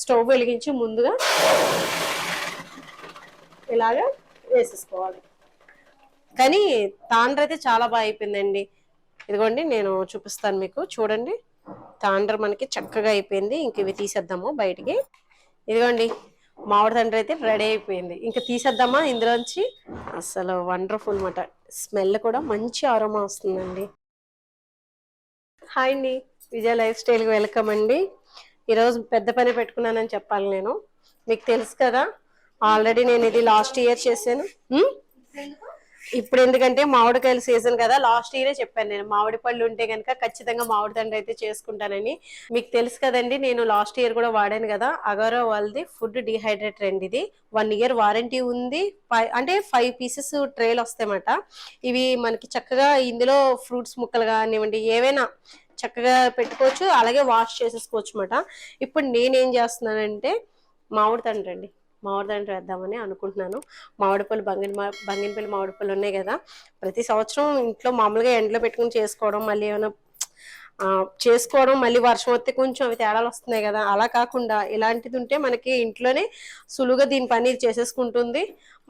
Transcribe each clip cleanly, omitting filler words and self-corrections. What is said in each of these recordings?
Stove వెలిగించి ముందుగా ఇలాగా వేసేసుకోవాలి. కానీ తాండ్ర అయితే చాలా బాగా అయిపోయిందండి. ఇదిగోండి నేను చూపిస్తాను మీకు, చూడండి. తాండ్ర మనకి చక్కగా అయిపోయింది. ఇంక ఇవి తీసేద్దాము బయటికి. ఇదిగోండి మామిడి తండ్రి అయితే రెడీ అయిపోయింది. ఇంకా తీసేద్దామా ఇందులోంచి. అసలు వండర్ఫుల్ అన్నమాట. స్మెల్ కూడా మంచి ఆరోమా వస్తుందండి. హాయ్ అండి, విజయ లైఫ్ స్టైల్కి వెల్కమ్ అండి. ఈరోజు పెద్ద పని పెట్టుకున్నానని చెప్పాలి. నేను మీకు తెలుసు కదా, ఆల్రెడీ నేను ఇది లాస్ట్ ఇయర్ చేశాను. ఇప్పుడు ఎందుకంటే మామిడికాయల సీజన్ కదా, లాస్ట్ ఇయరే చెప్పాను నేను మామిడి పళ్ళు ఉంటే కనుక ఖచ్చితంగా మామిడి తండ్రి అయితే చేసుకుంటానని. మీకు తెలుసు కదండి, నేను లాస్ట్ ఇయర్ కూడా వాడాను కదా, అగరో వాళ్ళది ఫుడ్ డిహైడ్రేటర్ అండి. ఇది 1 year వారంటీ ఉంది. అంటే 5 pieces ట్రేలు వస్తాయన్నమాట. ఇవి మనకి చక్కగా ఇందులో ఫ్రూట్స్ ముక్కలు కానివ్వండి ఏవైనా చక్కగా పెట్టుకోవచ్చు, అలాగే వాష్ చేసేసుకోవచ్చు అన్నమాట. ఇప్పుడు నేనేం చేస్తున్నానంటే మామిడి తండ్రి అండి, మామిడి తండ్రి వేద్దామని అనుకుంటున్నాను. మామిడిపళ్ళు బంగినపల్లి మామిడిపళ్ళు ఉన్నాయి కదా, ప్రతి సంవత్సరం ఇంట్లో మామూలుగా ఎండలో పెట్టుకుని చేసుకోవడం, మళ్ళీ ఏమైనా చేసుకోవడం, మళ్ళీ వర్షం వస్తే కొంచెం అవి తేడాలు వస్తున్నాయి కదా, అలా కాకుండా ఇలాంటిది ఉంటే మనకి ఇంట్లోనే సులువుగా దీని పని చేసేసుకుంటుంది.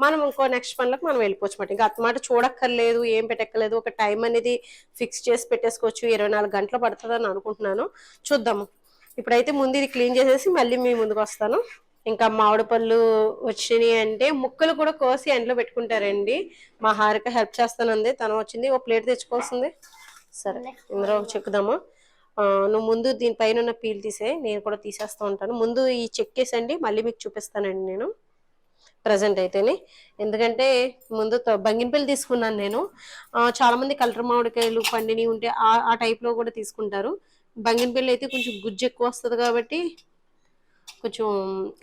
మనం ఇంకో నెక్స్ట్ పనులకు మనం వెళ్ళిపోవచ్చు అన్నమాట. ఇంకా అత్తమాట చూడక్కర్లేదు, ఏం పెట్టక్కర్లేదు, ఒక టైం అనేది ఫిక్స్ చేసి పెట్టేసుకోవచ్చు. 24 గంటలు పడుతుందని అనుకుంటున్నాను. చూద్దాము. ఇప్పుడైతే ముందు ఇది క్లీన్ చేసేసి మళ్ళీ మీ ముందుకు వస్తాను. ఇంకా మామిడి పళ్ళు వచ్చినాయి అంటే ముక్కలు కూడా కోసి ఎండలో పెట్టుకుంటారండి. మా హారిక హెల్ప్ చేస్తానంది, తను వచ్చింది. ఓ ప్లేట్ తెచ్చుకోవాల్సింది. సరే ఇందులో చెక్కుదాము. నువ్వు ముందు దీనిపైన ఉన్న పీల్ తీసే, నేను కూడా తీసేస్తూ ఉంటాను. ముందు ఈ చెక్కేసండి, మళ్ళీ మీకు చూపిస్తానండి నేను ప్రజెంట్ అయితేనే. ఎందుకంటే ముందు బంగినపల్లి తీసుకున్నాను నేను. చాలా మంది కలర్ మామిడికాయలు పండిని ఉంటే ఆ టైప్లో కూడా తీసుకుంటారు. బంగినపల్లి అయితే కొంచెం గుజ్జు ఎక్కువ వస్తుంది కాబట్టి కొంచెం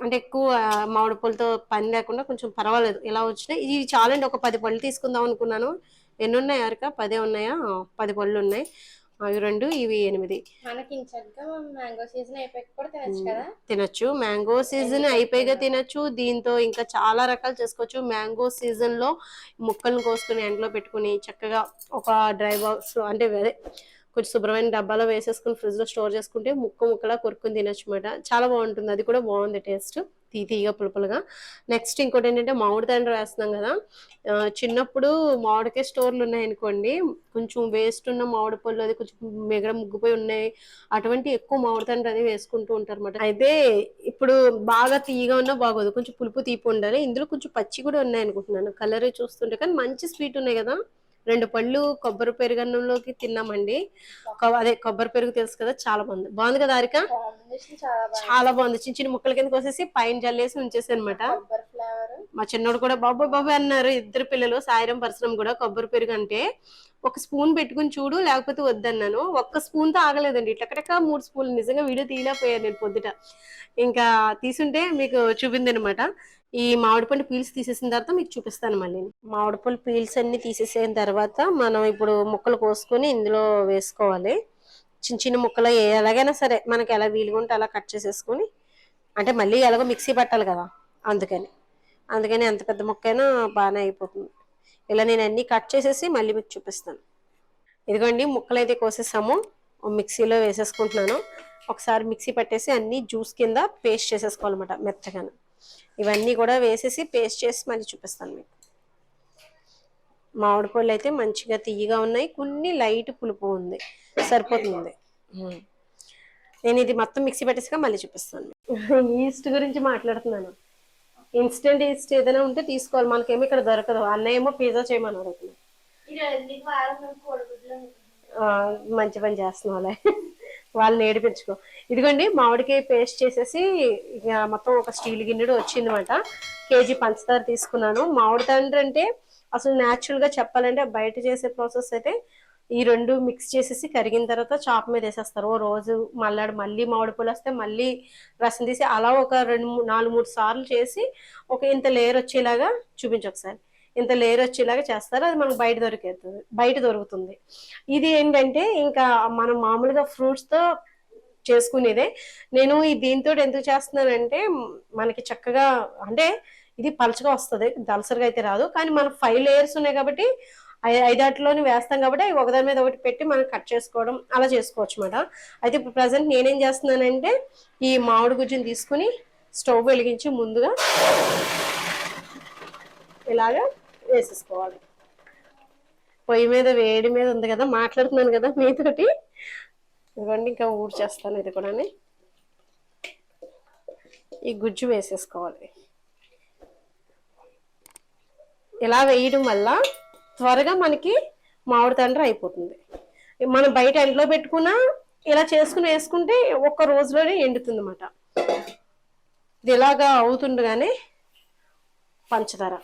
అంటే ఎక్కువ మామిడి పళ్ళతో పని లేకుండా కొంచెం పర్వాలేదు ఇలా వచ్చినాయి. ఇది చాలండి, ఒక 10 పళ్ళు తీసుకుందాం అనుకున్నాను. ఎన్ని ఉన్నాయి అరక? 10 ఉన్నాయా? 10 పళ్ళు ఉన్నాయి. అవి 2, ఇవి 8. మ్యాంగో సీజన్ అయిపోయాక కూడా తినచ్చు కదా. తినచ్చు, మ్యాంగో సీజన్ అయిపోయిగా తినచ్చు. దీంతో ఇంకా చాలా రకాలు చేసుకోవచ్చు. మ్యాంగో సీజన్ లో ముక్కలను కోసుకుని ఎండలో పెట్టుకుని చక్కగా ఒక డ్రై బాక్స్ అంటే కొంచెం శుభ్రమైన డబ్బాలో వేసేసుకుని ఫ్రిడ్జ్ లో స్టోర్ చేసుకుంటే ముక్కలా కొరుక్కుని తినచ్చు అన్నమాట. చాలా బాగుంటుంది. అది కూడా బాగుంది టేస్ట్, తీయగా పులుపులుగా. నెక్స్ట్ ఇంకోటి ఏంటంటే మామిడి తండ్రి వేస్తున్నాం కదా. చిన్నప్పుడు మామిడికాయ స్టోర్లు ఉన్నాయనుకోండి, కొంచెం వేస్ట్ ఉన్న మామిడి పళ్ళు అది కొంచెం మిగడ ముగ్గిపోయి ఉన్నాయి, అటువంటి ఎక్కువ మామిడి తండ్రి అది వేసుకుంటూ ఉంటారు అన్నమాట. అయితే ఇప్పుడు బాగా తీయగా ఉన్నా బాగోదు, కొంచెం పులుపు తీపి ఉండాలి. ఇందులో కొంచెం పచ్చి కూడా ఉన్నాయి అనుకుంటున్నాను, కలర్ చూస్తుంటే. కానీ మంచి స్వీట్ ఉన్నాయి కదా. 2 పళ్ళు కొబ్బరి పెరుగన్నంలోకి తిన్నామండి. అదే కొబ్బరి పెరుగు తెలుసు కదా, చాలా బాగుంది కదా హారిక. చాలా బాగుంది. చిన్న చిన్న ముక్కల కింద కోసేసి పైన జల్లేసి ఉంచేసి అనమాట. మా చిన్నోడు కూడా బాబు బాబు అన్నారు, 2 పిల్లలు, సాయిరం పరశురం కూడా. కొబ్బరి పెరుగు అంటే ఒక స్పూన్ పెట్టుకుని చూడు, లేకపోతే వద్దన్నాను. ఒక్క స్పూన్ తో ఆగలేదండి, ఇట్లకటక 3 స్పూన్లు. నిజంగా వీడియో తీయలేకపోయాను నేను పొద్దుట. ఇంకా తీసుంటే మీకు చూపింది అనమాట. ఈ మామిడిపండు పీల్స్ తీసేసిన తర్వాత మీకు చూపిస్తాను మళ్ళీ. మామిడిపళ్ళు పీల్స్ అన్ని తీసేసిన తర్వాత మనం ఇప్పుడు ముక్కలు కోసుకొని ఇందులో వేసుకోవాలి. చిన్న చిన్న ముక్కలు ఎలాగైనా సరే మనకి ఎలా వీలుగా ఉంటే అలా కట్ చేసేసుకొని, అంటే మళ్ళీ ఎలాగో మిక్సీ పట్టాలి కదా, అందుకని ఎంత పెద్ద ముక్క అయినా బాగానే అయిపోతుంది. ఇలా నేను అన్ని కట్ చేసేసి మళ్ళీ మీకు చూపిస్తాను. ఇదిగోండి ముక్కలు అయితే కోసేసాము, మిక్సీలో వేసేసుకుంటున్నాను. ఒకసారి మిక్సీ పట్టేసి అన్ని జ్యూస్ కింద పేస్ట్ చేసేసుకోవాలన్నమాట మెత్తగాను. ఇవన్నీ కూడా వేసేసి పేస్ట్ చేసి మళ్ళీ చూపిస్తాను మీకు. మామిడి పళ్ళు అయితే మంచిగా తీయగా ఉన్నాయి, కొన్ని లైట్ పులుపు ఉంది, సరిపోతుంది. నేను ఇది మొత్తం మిక్సీ పెట్టేసిగా మళ్ళీ చూపిస్తాను. ఈస్ట్ గురించి మాట్లాడుతున్నాను. ఇన్స్టెంట్ ఈస్ట్ ఏదైనా ఉంటే తీసుకోవాలి, మనకేమో ఇక్కడ దొరకదు. అన్నయ్య ఏమో పిజ్జా చేయమన్నారు. మంచి పని చేస్తున్నావులే, వాళ్ళని ఏడిపించుకో. ఇదిగోండి మామిడికాయ పేస్ట్ చేసేసి ఇక మొత్తం ఒక స్టీల్ గిన్నెడు వచ్చిందన్నమాట. కేజీ పంచదార తీసుకున్నాను. మామిడి తండ్రి అంటే అసలు న్యాచురల్ గా చెప్పాలంటే బయట చేసే ప్రాసెస్ అయితే ఈ 2 మిక్స్ చేసేసి కరిగిన తర్వాత చాప్ మీద వేసేస్తారు. ఓ రోజు మళ్ళీ మామిడి పూలు వస్తే మళ్ళీ రసం తీసి అలా ఒక 4-3 సార్లు చేసి ఒక ఇంత లేయర్ వచ్చేలాగా చూపించు ఒకసారి. ఇంత లేయర్ వచ్చేలాగా చేస్తారు, అది మనకు బయట దొరుకుతుంది. ఇది ఏంటంటే ఇంకా మనం మామూలుగా ఫ్రూట్స్ తో చేసుకునేదే. నేను ఈ దీంతో ఎందుకు చేస్తున్నానంటే మనకి చక్కగా అంటే ఇది పలచగా వస్తుంది, దలసరిగా అయితే రాదు. కానీ మనకు 5 లేయర్స్ ఉన్నాయి కాబట్టి ఐదాటిలోని వేస్తాం కాబట్టి అవి ఒకదాని మీద ఒకటి పెట్టి మనం కట్ చేసుకోవడం అలా చేసుకోవచ్చు అనమాట. అయితే ఇప్పుడు ప్రజెంట్ నేనేం చేస్తున్నానంటే ఈ మామిడి గుజ్జుని తీసుకుని స్టవ్ వెలిగించి ముందుగా ఇలాగా వేసేసుకోవాలి. పొయ్యి మీద వేడి మీద ఉంది కదా, మాట్లాడుతున్నాను కదా మీతోటి. ఇదిగోండి ఇంకా ఊడ్చేస్తాను ఇది కూడా. ఈ గుజ్జు వేసేసుకోవాలి. ఇలా వేయడం వల్ల త్వరగా మనకి మామిడి తండ్రి అయిపోతుంది. మనం బయట ఎండలో పెట్టుకున్నా ఇలా చేసుకుని వేసుకుంటే ఒక్క రోజులోనే ఎండుతుంది అన్నమాట. ఇది ఇలాగా అవుతుండగానే పంచదార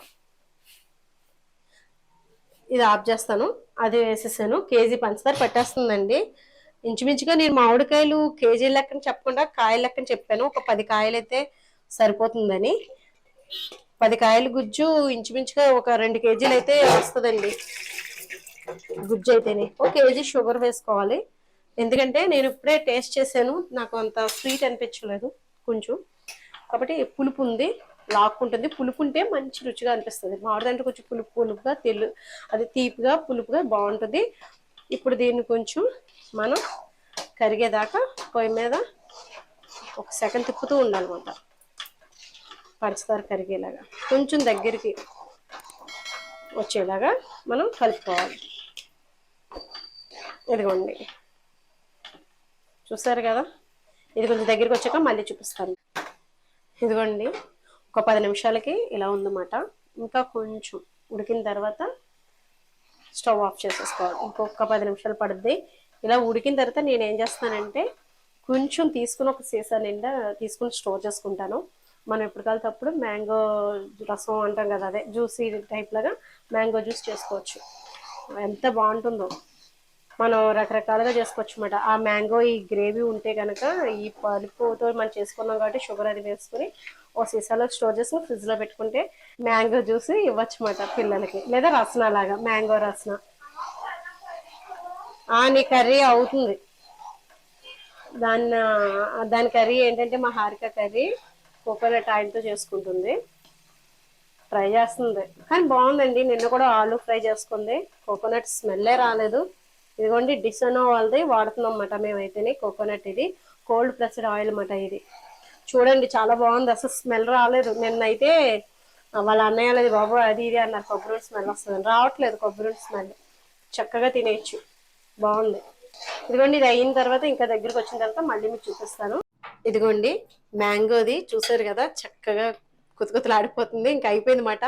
ఇది ఆఫ్ చేస్తాను. అది వేసేసాను. కేజీ పంచదార పట్టేస్తుందండి. ఇంచుమించుగా నేను మామిడికాయలు కేజీ లెక్కన చెప్పకుండా కాయల లెక్కన చెప్పాను. ఒక 10 కాయలు అయితే సరిపోతుందని. 10 కాయలు గుజ్జు ఇంచుమించుగా ఒక 2 కేజీలు అయితే వస్తుందండి గుజ్జు అయితేనే. ఒక కేజీ షుగర్ వేసుకోవాలి. ఎందుకంటే నేను ఇప్పుడే టేస్ట్ చేశాను, నాకు అంత స్వీట్ అనిపించలేదు కొంచెం. కాబట్టి పులుపు ఉంది, లాక్కుంటుంది. పులుపు ఉంటే మంచి రుచిగా అనిపిస్తుంది. మామిడిదంటే కొంచెం పులుపు పులుపుగా అది తీపిగా పులుపుగా బాగుంటుంది. ఇప్పుడు దీన్ని కొంచెం మనం కరిగేదాకా పొయ్యి మీద ఒక సెకండ్ తిప్పుతూ ఉండాలన్నమాట. పంచదార కరిగేలాగా కొంచెం దగ్గరికి వచ్చేలాగా మనం కలుపుకోవాలి. ఇదిగోండి చూసారు కదా, ఇది కొంచెం దగ్గరికి వచ్చాక మళ్ళీ చూపిస్తాను. ఇదిగోండి ఒక 10 నిమిషాలకి ఇలా ఉందన్నమాట. ఇంకా కొంచెం ఉడికిన తర్వాత స్టవ్ ఆఫ్ చేసేసుకోవాలి. ఇంకొక 10 నిమిషాలు పడుద్ది. ఇలా ఉడికిన తర్వాత నేను ఏం చేస్తానంటే కొంచెం తీసుకుని ఒక సీసా నిండా తీసుకుని స్టోర్ చేసుకుంటాను. మనం ఎప్పుడు కలితే అప్పుడు మ్యాంగో రసం అంటాం కదా, అదే జ్యూసీ టైప్ లాగా మ్యాంగో జ్యూస్ చేసుకోవచ్చు. ఎంత బాగుంటుందో, మనం రకరకాలుగా చేసుకోవచ్చు అన్నమాట. ఆ మ్యాంగో ఈ గ్రేవీ ఉంటే కనుక ఈ పలుపుతో మనం చేసుకున్నాం కాబట్టి షుగర్ అది వేసుకుని ఓ సీసాలో స్టోర్ చేసుకుని ఫ్రిడ్జ్లో పెట్టుకుంటే మ్యాంగో జ్యూస్ ఇవ్వచ్చు అన్నమాట పిల్లలకి. లేదా రసన లాగా, మ్యాంగో రసన. నీ కర్రీ అవుతుంది. దాని కర్రీ ఏంటంటే మా హారిక కర్రీ కోకోనట్ ఆయిల్తో చేసుకుంటుంది, ట్రై చేస్తుంది. కానీ బాగుందండి. నిన్న కూడా ఆలు ఫ్రై చేసుకుంది, కోకోనట్ స్మెల్లే రాలేదు. ఇదిగోండి డిసోనో వాళ్ళది వాడుతున్నాం అన్నమాట మేమైతేనే. కోకోనట్ ఇది కోల్డ్ ప్రెస్డ్ ఆయిల్ అన్నమాట. ఇది చూడండి చాలా బాగుంది, అసలు స్మెల్ రాలేదు. నిన్నైతే వాళ్ళ అన్నయ్య లేదు బాబు అది ఇది అన్నారు, కొబ్బరి స్మెల్ వస్తుంది. రావట్లేదు కొబ్బరి స్మెల్, చక్కగా తినేయచ్చు, బాగుంది. ఇదిగోండి ఇది అయిన తర్వాత ఇంకా దగ్గరికి వచ్చిన తర్వాత మళ్ళీ మీకు చూపిస్తాను. ఇదిగోండి మ్యాంగోది చూసారు కదా, చక్కగా కుతకుతలు ఆడిపోతుంది. ఇంకా అయిపోయింది అన్నమాట.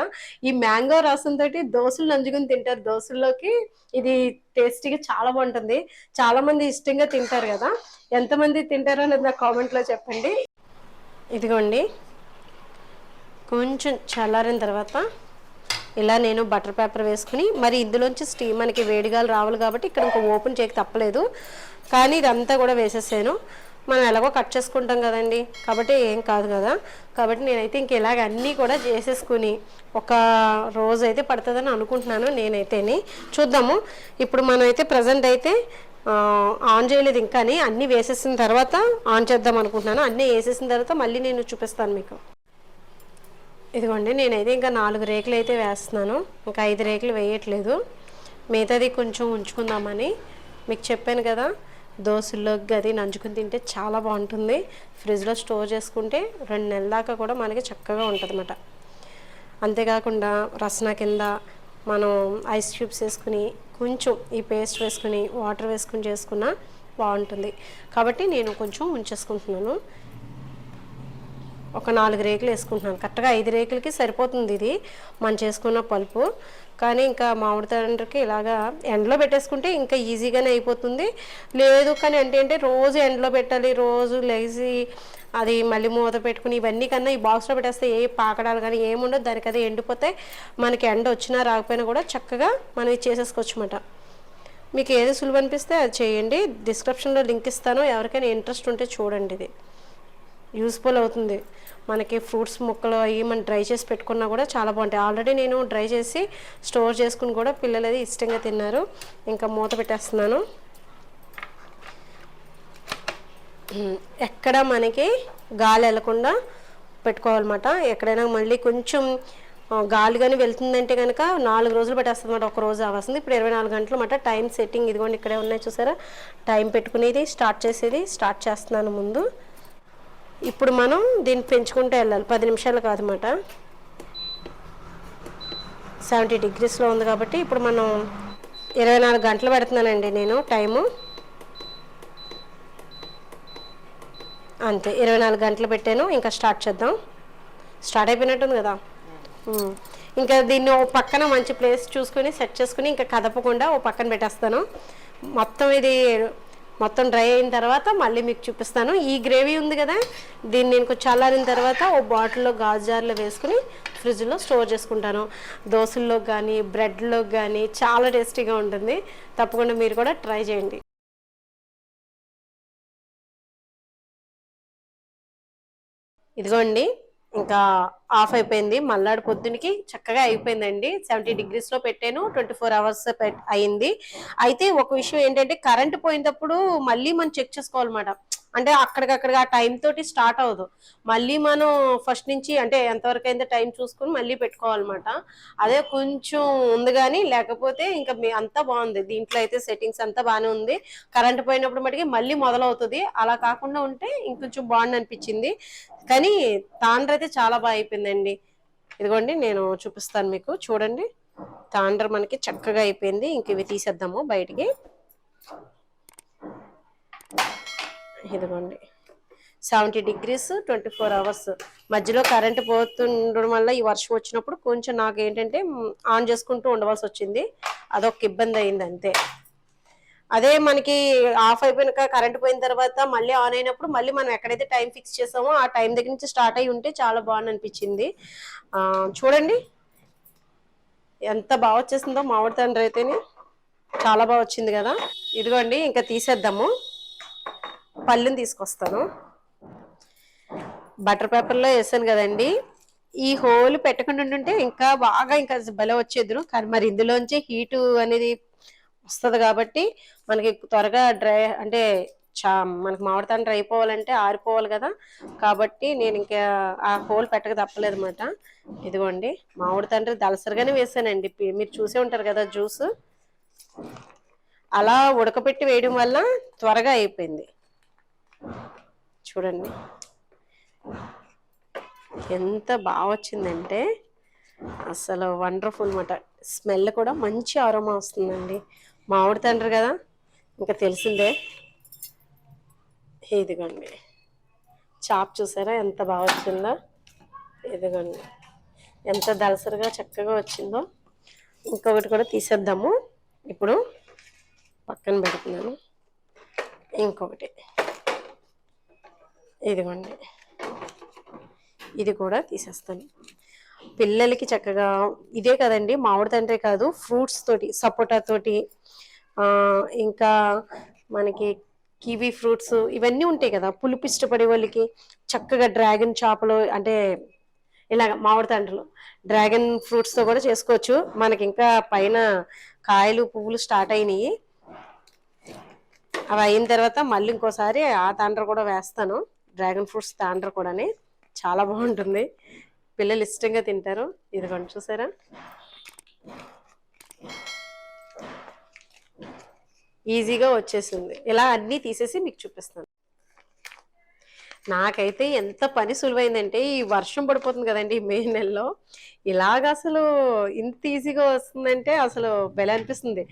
ఈ మ్యాంగో రసం తోటి దోశలు నంజుకుని తింటారు. దోశల్లోకి ఇది టేస్టీగా చాలా బాగుంటుంది. చాలా మంది ఇష్టంగా తింటారు కదా, ఎంతమంది తింటారో అనేది నాకు కామెంట్లో చెప్పండి. ఇదిగోండి కొంచెం చల్లారిన తర్వాత ఇలా నేను బటర్ పేపర్ వేసుకుని, మరి ఇందులోంచి స్టీమ్ మనకి వేడిగాలు రావాలి కాబట్టి ఇక్కడ ఇంకో ఓపెన్ చేయక తప్పలేదు. కానీ ఇదంతా కూడా వేసేసాను. మనం ఎలాగో కట్ చేసుకుంటాం కదండి, కాబట్టి ఏం కాదు కదా. కాబట్టి నేనైతే ఇంక ఇలాగ అన్నీ కూడా చేసేసుకుని ఒక రోజు అయితే పడుతుందని అనుకుంటున్నాను నేనైతేని. చూద్దాము. ఇప్పుడు మనం అయితే ప్రజెంట్ అయితే ఆన్ చేయలేదు ఇంకా, అన్నీ వేసేసిన తర్వాత ఆన్ చేద్దాం అనుకుంటున్నాను. అన్నీ వేసేసిన తర్వాత మళ్ళీ నేను చూపిస్తాను మీకు. ఇదిగోండి నేనైతే ఇంకా 4 రేకులు అయితే వేస్తున్నాను, ఇంకా 5 రేకులు వేయట్లేదు. మిగతాది కొంచెం ఉంచుకుందామని మీకు చెప్పాను కదా. దోశల్లోకి గది నంచుకుని తింటే చాలా బాగుంటుంది. ఫ్రిడ్జ్లో స్టోర్ చేసుకుంటే 2 నెలల దాకా కూడా మనకి చక్కగా ఉంటుంది అన్నమాట. అంతేకాకుండా రసన కింద మనం ఐస్ క్యూబ్స్ వేసుకుని కొంచెం ఈ పేస్ట్ వేసుకుని వాటర్ వేసుకుని చేసుకున్నా బాగుంటుంది. కాబట్టి నేను కొంచెం ఉంచేసుకుంటున్నాను. ఒక 4 రేకులు వేసుకుంటున్నాను. కరెక్ట్గా 5 రేకులకి సరిపోతుంది ఇది మనం చేసుకున్న పలుపు. కానీ ఇంకా మామిడి తండ్రికి ఇలాగా ఎండలో పెట్టేసుకుంటే ఇంకా ఈజీగానే అయిపోతుంది. లేదు కానీ అంటే రోజు ఎండలో పెట్టాలి, రోజు లేచి అది మళ్ళీ మూత పెట్టుకుని ఇవన్నీ కన్నా ఈ బాక్స్లో పెట్టేస్తే ఏ పాకడాలు కానీ ఏముండదు. దానికి అదే ఎండిపోతే మనకి ఎండ వచ్చినా రాకపోయినా కూడా చక్కగా మనం ఇది చేసేసుకోవచ్చు అన్నమాట. మీకు ఏది సులువు అనిపిస్తే అది చేయండి. డిస్క్రిప్షన్లో లింక్ ఇస్తాను, ఎవరికైనా ఇంట్రెస్ట్ ఉంటే చూడండి. ఇది యూస్ఫుల్ అవుతుంది. మనకి ఫ్రూట్స్ ముక్కలు అవి మనం డ్రై చేసి పెట్టుకున్నా కూడా చాలా బాగుంటాయి. ఆల్రెడీ నేను డ్రై చేసి స్టోర్ చేసుకుని కూడా పిల్లలు అది ఇష్టంగా తిన్నారు. ఇంకా మూత పెట్టేస్తున్నాను. ఎక్కడ మనకి గాలి వెళ్లకుండా పెట్టుకోవాలన్నమాట. ఎక్కడైనా మళ్ళీ కొంచెం గాలి కానీ వెళ్తుందంటే కనుక 4 రోజులు పట్టేస్తుంది అన్నమాట, ఒక రోజు అవ్వాల్సింది. ఇప్పుడు 24 గంటలు అన్నమాట టైం సెట్టింగ్. ఇదిగోండి ఇక్కడే ఉన్నాయి చూసారా, టైం పెట్టుకునేది స్టార్ట్ చేసేది. స్టార్ట్ చేస్తున్నాను ముందు. ఇప్పుడు మనం దీన్ని పెంచుకుంటూ వెళ్ళాలి, 10 నిమిషాలు కాదన్నమాట. 70 డిగ్రీస్లో ఉంది కాబట్టి ఇప్పుడు మనం 24 గంటలు పెడుతున్నానండి నేను టైము. అంతే 24 గంటలు పెట్టాను. ఇంకా స్టార్ట్ చేద్దాం. స్టార్ట్ అయిపోయినట్టుంది కదా. ఇంకా దీన్ని ఓ పక్కన మంచి ప్లేస్ చూసుకొని సెట్ చేసుకుని ఇంకా కదపకుండా ఓ పక్కన పెట్టేస్తాను. మొత్తం ఇది మొత్తం డ్రై అయిన తర్వాత మళ్ళీ మీకు చూపిస్తాను. ఈ గ్రేవీ ఉంది కదా, దీన్ని నేను కొంచెం చల్లారిన తర్వాత ఓ బాటిల్లో గాజు జార్లో వేసుకుని ఫ్రిడ్జ్లో స్టోర్ చేసుకుంటాను. దోశల్లో కానీ బ్రెడ్లో కానీ చాలా టేస్టీగా ఉంటుంది. తప్పకుండా మీరు కూడా ట్రై చేయండి. ఇదిగోండి ఇంకా ఆఫ్ అయిపోయింది. మల్లాడి పొద్దునికి చక్కగా అయిపోయిందండి. 70 డిగ్రీస్లో పెట్టాను, 24 అవర్స్ అయింది. అయితే ఒక విషయం ఏంటంటే కరెంట్ పోయినప్పుడు మళ్ళీ మనం చెక్ చేసుకోవాలన్నమాట. అంటే అక్కడికక్కడ ఆ టైం తోటి స్టార్ట్ అవ్వదు. మళ్ళీ మనం ఫస్ట్ నుంచి అంటే ఎంతవరకు అయిందో టైం చూసుకుని మళ్ళీ పెట్టుకోవాలన్నమాట. అదే కొంచెం ఉంది కానీ, లేకపోతే ఇంకా అంతా బాగుంది. దీంట్లో అయితే సెట్టింగ్స్ అంతా బాగానే ఉంది. కరెంట్ పోయినప్పుడు మటుకి మళ్ళీ మొదలవుతుంది. అలా కాకుండా ఉంటే ఇంకొంచెం బాగుంది అనిపించింది. కానీ తాండ్ర అయితే చాలా బాగా అయిపోయిందండి. ఇదిగోండి నేను చూపిస్తాను మీకు, చూడండి. తాండ్ర మనకి చక్కగా అయిపోయింది. ఇంక ఇవి తీసేద్దాము బయటికి. ఇదిగోండి 70 డిగ్రీస్ 24 అవర్స్. మధ్యలో కరెంట్ పోతుండడం వల్ల ఈ వర్షం వచ్చినప్పుడు కొంచెం నాకు ఏంటంటే ఆన్ చేసుకుంటూ ఉండవలసి వచ్చింది. అదొక ఇబ్బంది అయింది అంతే. అదే మనకి ఆఫ్ అయిపోయినాక కరెంట్ పోయిన తర్వాత మళ్ళీ ఆన్ అయినప్పుడు మళ్ళీ మనం ఎక్కడైతే టైం ఫిక్స్ చేసామో ఆ టైం దగ్గర నుంచి స్టార్ట్ అయి ఉంటే చాలా బాగుంది అనిపించింది. చూడండి ఎంత బాగా వచ్చేసిందో మామిడి తండ్రి అయితేనే, చాలా బాగా వచ్చింది కదా. ఇదిగోండి ఇంకా తీసేద్దాము. పళ్ళుని తీసుకొస్తాను. బటర్ పేపర్లో వేసాను కదండి, ఈ హోల్ పెట్టకుండా ఉంటే ఇంకా బాగా ఇంకా భలే వచ్చేద్దరు. కానీ మరి ఇందులోంచి హీటు అనేది వస్తుంది కాబట్టి మనకి త్వరగా డ్రై అంటే మనకి మామిడి తండ్రి అయిపోవాలంటే ఆరిపోవాలి కదా, కాబట్టి నేను ఇంకా ఆ హోల్ పెట్టక తప్పలేదు అనమాట. ఇదిగోండి మామిడి తండ్రి దలసరిగానే వేసానండి. మీరు చూసే ఉంటారు కదా జ్యూస్, అలా ఉడకపెట్టి వేయడం వల్ల త్వరగా అయిపోయింది. చూడండి ఎంత బాగా వచ్చిందంటే అసలు వండర్ఫుల్ అన్నమాట. స్మెల్ కూడా మంచి ఆరోమా వస్తుందండి. మామిడి తండ్రి కదా ఇంకా తెలిసిందే. ఇదిగోండి చాప్ చూసారా ఎంత బాగా వచ్చిందో. ఇదిగోండి ఎంత దలసరిగా చక్కగా వచ్చిందో. ఇంకొకటి కూడా తీసేద్దాము. ఇప్పుడు పక్కన పెడుతున్నాను. ఇంకొకటి ఇదిగోండి ఇది కూడా తీసేస్తాను. పిల్లలకి చక్కగా ఇదే కదండి మామిడి తండ్రి కాదు, ఫ్రూట్స్ తోటి సపోటా తోటి ఇంకా మనకి కివీ ఫ్రూట్స్ ఇవన్నీ ఉంటాయి కదా, పులుపు ఇష్టపడే వాళ్ళకి చక్కగా డ్రాగన్ చేపలు అంటే ఇలాగ మామిడి తండ్రులు డ్రాగన్ ఫ్రూట్స్తో కూడా చేసుకోవచ్చు. మనకి ఇంకా పైన కాయలు పువ్వులు స్టార్ట్ అయినాయి. అవి అయిన తర్వాత మళ్ళీ ఇంకోసారి ఆ తాండ్ర కూడా వేస్తాను. డ్రాగన్ ఫ్రూట్స్ తాండ్ర కూడా చాలా బాగుంటుంది, పిల్లలు ఇష్టంగా తింటారు. ఇదిగోండి చూసారా ఈజీగా వచ్చేసింది. ఇలా అన్నీ తీసేసి మీకు చూపిస్తాను. నాకైతే ఎంత పని సులువైందంటే, ఈ వర్షం పడిపోతుంది కదండి మే నెలలో, ఇలాగ అసలు ఇంత ఈజీగా వస్తుందంటే అసలు భలే అనిపిస్తుంది.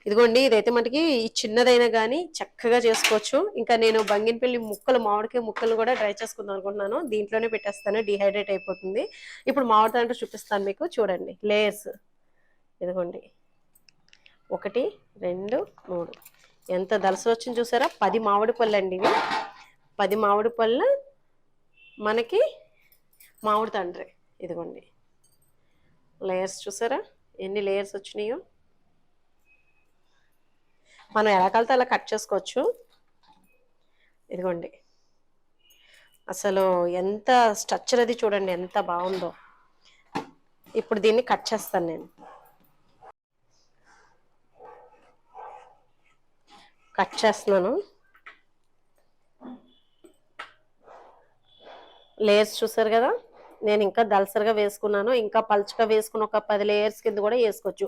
ఇదిగోండి ఇదైతే మనకి చిన్నదైనా కానీ చక్కగా చేసుకోవచ్చు. ఇంకా నేను బంగినపల్లి ముక్కలు మామిడికాయ ముక్కలు కూడా డ్రై చేసుకుందాం అనుకుంటున్నాను. దీంట్లోనే పెట్టేస్తాను, డిహైడ్రేట్ అయిపోతుంది. ఇప్పుడు మామిడి తండ్రి చూపిస్తాను మీకు, చూడండి లేయర్స్. ఇదిగోండి 1 2 3 ఎంత దలసరి వచ్చింది చూసారా. 10 మామిడి పళ్ళు అండి ఇవి. 10 మామిడి పళ్ళు మనకి మామిడి తండ్రి. ఇదిగోండి లేయర్స్ చూసారా ఎన్ని లేయర్స్ వచ్చినాయో. మనం ఎలా కలితే అలా కట్ చేసుకోవచ్చు. ఇదిగోండి అసలు ఎంత స్ట్రక్చర్ అది చూడండి ఎంత బాగుందో. ఇప్పుడు దీన్ని కట్ చేస్తాను నేను. కట్ చేస్తున్నాను. లేయర్స్ చూసారు కదా నేను ఇంకా దలసరిగా వేసుకున్నాను. ఇంకా పలుచగా వేసుకుని ఒక 10 లేయర్స్ కింద కూడా వేసుకోవచ్చు.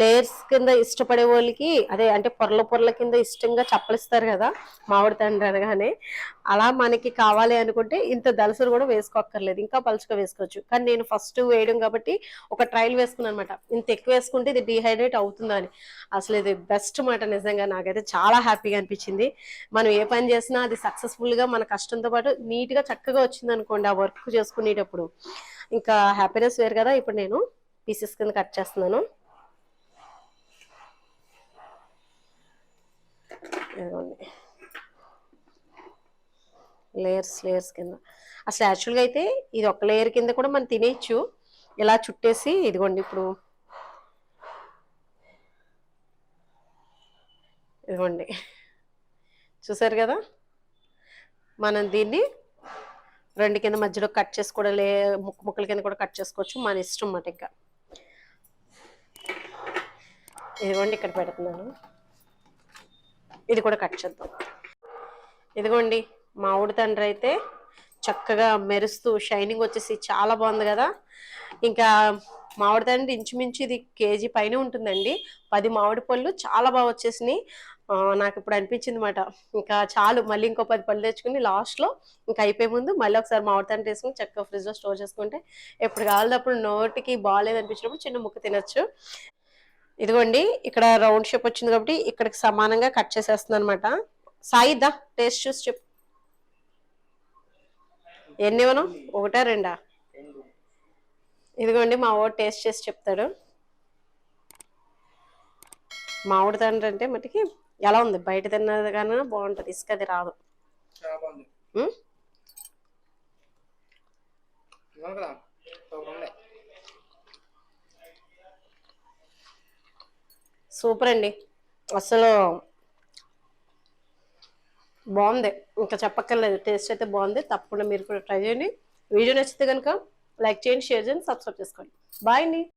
లేయర్స్ కింద ఇష్టపడే వాళ్ళకి అదే అంటే పొరల పొరల కింద ఇష్టంగా చప్పలిస్తారు కదా మామిడి తండ్రి అనగానే, అలా మనకి కావాలి అనుకుంటే ఇంత దలసరి కూడా వేసుకోక్కర్లేదు, ఇంకా పలుచగా వేసుకోవచ్చు. కానీ నేను ఫస్ట్ వేయడం కాబట్టి ఒక ట్రయల్ వేసుకున్నాను అనమాట. ఇంత ఎక్కువ వేసుకుంటే ఇది డీహైడ్రేట్ అవుతుందని. అసలు ఇది బెస్ట్ మాట, నిజంగా నాకైతే చాలా హ్యాపీగా అనిపించింది. మనం ఏ పని చేసినా అది సక్సెస్ఫుల్ గా మన కష్టంతో పాటు నీట్ గా చక్కగా వచ్చింది అనుకోండి ఆ వర్క్ చేసుకునేటప్పుడు, ఇంకా హ్యాపీనెస్ వేరు కదా. ఇప్పుడు నేను పీసెస్ కింద కట్ చేస్తున్నాను. లేయర్స్ లేయర్స్ కింద అసలు యాక్చువల్గా అయితే ఇది ఒక లేయర్ కింద కూడా మనం తినేయచ్చు ఇలా చుట్టేసి. ఇదిగోండి ఇప్పుడు ఇదిగోండి చూసారు కదా, మనం దీన్ని రెండు కింద మధ్యలో కట్ చేసి కూడా ముక్కల కింద కూడా కట్ చేసుకోవచ్చు, మన ఇష్టం అన్నమాట. ఇంకా ఇదిగోండి ఇక్కడ పెడుతున్నాను, ఇది కూడా కట్ చేద్దాం. ఇదిగోండి మామిడి తండ్రి అయితే చక్కగా మెరుస్తూ షైనింగ్ వచ్చేసి చాలా బాగుంది కదా. ఇంకా మామిడి తండ్రి ఇంచుమించు ఇది కేజీ పైన ఉంటుందండి. 10 మామిడి పళ్ళు చాలా బాగా వచ్చేసినాయి. నాకు ఇప్పుడు అనిపించింది అనమాట, ఇంకా చాలు మళ్ళీ ఇంకో 10 పళ్ళు తెచ్చుకుని లాస్ట్ లో ఇంకా అయిపోయే ముందు మళ్ళీ ఒకసారి మామిడి తండ్రి వేసుకుని చక్కగా ఫ్రిడ్జ్ లో స్టోర్ చేసుకుంటే ఎప్పుడు కావాలన్నప్పుడు నోటికి బాగాలేదు అనిపించినప్పుడు చిన్న ముక్క తినొచ్చు. ఇదిగోండి ఇక్కడ రౌండ్ షేప్ వచ్చింది కాబట్టి ఇక్కడికి సమానంగా కట్ చేసేస్తుంది అనమాట. సాయిద్దా టేస్ట్ చూసి చెప్పు, ఎన్ని ఇవ్వను, ఒకటా రెండా? ఇదిగోండి మా వాడు టేస్ట్ చేసి చెప్తాడు. మామిడి తండ్రి అంటే మటుకి ఎలా ఉంది, బయట తిన్నది కానీ బాగుంటది, ఇసుక అది రాదు. సూపర్ అండి, అసలు బాగుంది, ఇంకా చెప్పక్కర్లేదు. టేస్ట్ అయితే బాగుంది, తప్పకుండా మీరు కూడా ట్రై చేయండి. వీడియో నచ్చితే కనుక లైక్ చేయండి, షేర్ చేయండి, సబ్స్క్రైబ్ చేసుకోండి. బాయ్ అండి.